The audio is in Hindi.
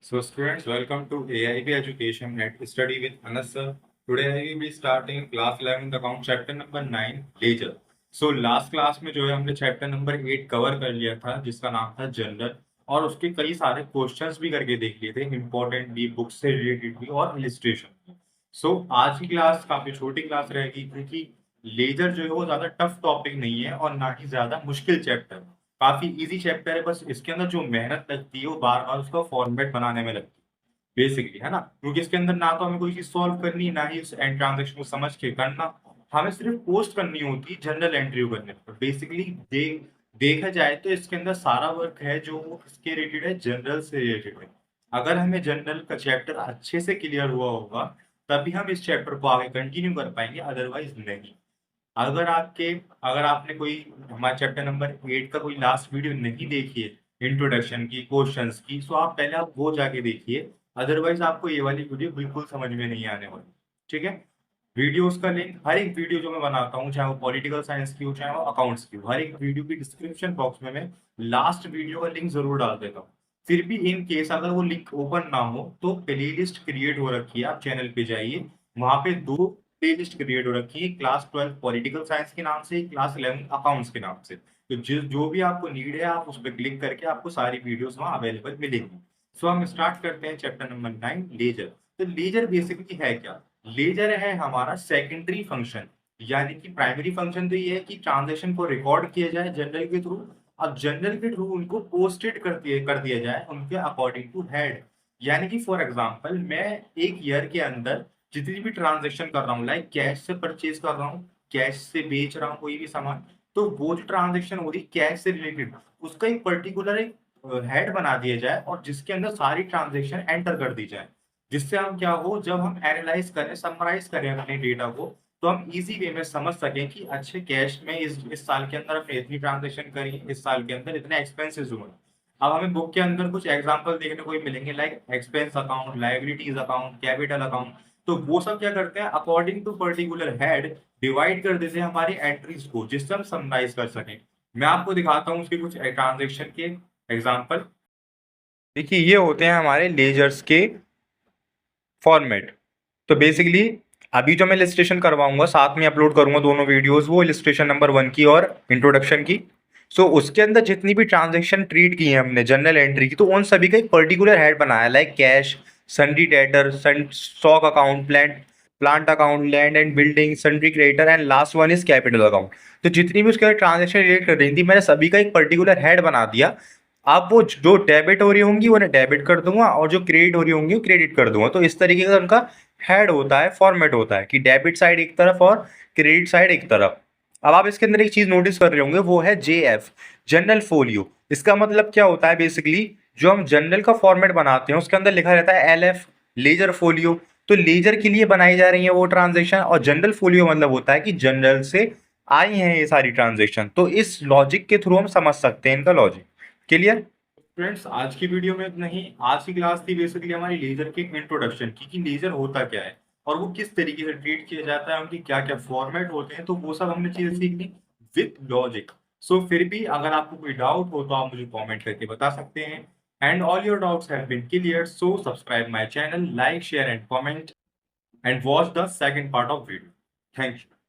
So students, welcome to AIB Education at Study with Anas sir. Today I will be starting class 11 account chapter number 9 Ledger. So last class में जो है हमने चैप्टर नंबर 8 कवर कर लिया था जिसका नाम था जनरल और उसके कई सारे क्वेश्चंस भी करके देख लिए थे इम्पोर्टेंट भी बुक से रिलेटेड भी और इलिस्ट्रेशन। सो आज की क्लास काफी छोटी क्लास रहेगी क्योंकि लेजर जो है वो ज्यादा टफ टॉपिक नहीं है और ना ही ज्यादा मुश्किल चैप्टर, काफी इजी चैप्टर है। बस इसके अंदर जो मेहनत लगती है वो बार बार उसका फॉर्मेट बनाने में लगती है बेसिकली, है ना। क्योंकि इसके अंदर ना तो हमें कोई चीज सॉल्व करनी है ना ही उस एंड ट्रांजेक्शन को समझ के करना, हमें सिर्फ पोस्ट करनी होती है जनरल एंट्री करने पर। बेसिकली देखा जाए तो इसके अंदर सारा वर्क है जो इसके रिलेटेड है, जनरल से रिलेटेड है। अगर हमें जनरल का चैप्टर अच्छे से क्लियर हुआ होगा तभी हम इस चैप्टर को आगे कंटिन्यू कर पाएंगे, अदरवाइज नहीं। अगर आपके अगर आपने कोई हमारे चैप्टर नंबर 8 का कोई लास्ट वीडियो नहीं देखी है इंट्रोडक्शन की, क्वेश्चंस की, तो आप पहले आप वो जाके देखिए, अदरवाइज आपको ये वाली वीडियो बिल्कुल समझ में नहीं आने वाली। ठीक है। वीडियोस का लिंक, हर एक वीडियो जो मैं बनाता हूँ चाहे वो पॉलिटिकल साइंस की हो चाहे वो अकाउंट्स की हो, हर एक वीडियो की डिस्क्रिप्शन बॉक्स में मैं लास्ट वीडियो का लिंक जरूर डाल देता हूँ। फिर भी इन केस अगर वो लिंक ओपन ना हो तो प्लेलिस्ट क्रिएट हो रखी है, आप चैनल पे जाइए, वहां पे दो प्लेलिस्ट क्रिएट हो रखी है, क्लास 12 पॉलिटिकल साइंस के नाम से, क्लास 11 अकाउंट्स के नाम से। तो जो भी आपको नीड है आप उस पर क्लिक करके आपको सारी वीडियोस वहां अवेलेबल मिलेंगी। सो हम स्टार्ट करते हैं चैप्टर नंबर 9 लेजर। तो लेजर बेसिकली है क्या? लेजर है हमारा सेकेंडरी फंक्शन, यानी कि प्राइमरी फंक्शन तो ये है कि ट्रांजेक्शन को रिकॉर्ड किया जाए जनरल के थ्रू, अब जनरल के थ्रू उनको पोस्टेड कर दिया जाए उनके अकॉर्डिंग टू हेड। यानी कि फॉर एग्जांपल मैं एक ईयर के अंदर जितनी भी ट्रांजेक्शन कर रहा हूँ, लाइक कैश से परचेज कर रहा हूँ, कैश से बेच रहा हूँ कोई भी सामान, तो वो जो ट्रांजेक्शन हो रही कैश से रिलेटेड उसका एक पर्टिकुलर एक हेड बना दिया जाए और जिसके अंदर सारी ट्रांजेक्शन एंटर कर दी जाए, जिससे हम क्या हो, जब हम एनालाइज करें समराइज करें अपने डेटा को तो हम इजी वे में समझ सकें कि अच्छे कैश में इस साल के अंदर हमने इतनी ट्रांजेक्शन करी, इस साल के अंदर इतने एक्सपेंसेस हुए। अब हमें बुक के अंदर कुछ एग्जांपल देखने को मिलेंगे like expense account, liabilities account, capital account, तो वो सब क्या करते हैं according to particular head divide कर देते हैं हमारी एंट्रीज को, जिससे हम समराइज कर सकें। मैं आपको दिखाता हूँ उसके कुछ ट्रांजेक्शन के एग्जांपल। देखिए ये होते हैं हमारे लेजर्स के फॉर्मेट। तो बेसिकली अभी जो मैं इलिस्ट्रेशन करवाऊंगा साथ में अपलोड करूंगा दोनों वीडियोस, वो इलिस्ट्रेशन नंबर 1 की और इंट्रोडक्शन की। सो उसके अंदर जितनी भी ट्रांजेक्शन ट्रीट की है हमने जनरल एंट्री की, तो उन सभी का एक पर्टिकुलर हेड बनाया, like cash, sundry debtor, stock account, plant account, land and building, sundry creditor and last one is capital account. तो जितनी भी उसके ट्रांजेक्शन रिलेट कर रही थी मैंने सभी का एक पर्टिकुलर हेड बना दिया। अब वो जो डेबिट हो रही होंगी वो मैं डेबिट कर दूंगा और जो क्रेडिट हो रही होंगी वो क्रेडिट कर दूंगा। तो इस तरीके का उनका हेड होता है, फॉर्मेट होता है कि डेबिट साइड एक तरफ और क्रेडिट साइड एक तरफ। अब आप इसके अंदर एक चीज नोटिस कर रहे होंगे, वो है JF, जनरल फोलियो। इसका मतलब क्या होता है? बेसिकली जो हम जनरल का फॉर्मेट बनाते हैं उसके अंदर लिखा रहता है LF, लेजर फोलियो। तो लेजर के लिए बनाई जा रही है वो ट्रांजेक्शन, और जनरल फोलियो मतलब होता है कि जनरल से आई हैं ये सारी ट्रांजेक्शन। तो इस लॉजिक के थ्रू हम समझ सकते हैं इनका लॉजिक। क्लियर? फ्रेंड्स आज की वीडियो में इतना ही। आज की क्लास थी बेसिकली हमारी लेजर के इंट्रोडक्शन की, कि लेजर होता क्या है और वो किस तरीके से ट्रीट किया जाता है, उनकी क्या क्या फॉर्मेट होते हैं, तो वो सब हमने चीजें सीखनी विद लॉजिक। सो फिर भी अगर आपको कोई डाउट हो तो आप मुझे कमेंट करके बता सकते हैं। And all your doubts have been clear, so subscribe my channel, like share and comment and watch the second part of video. Thank you.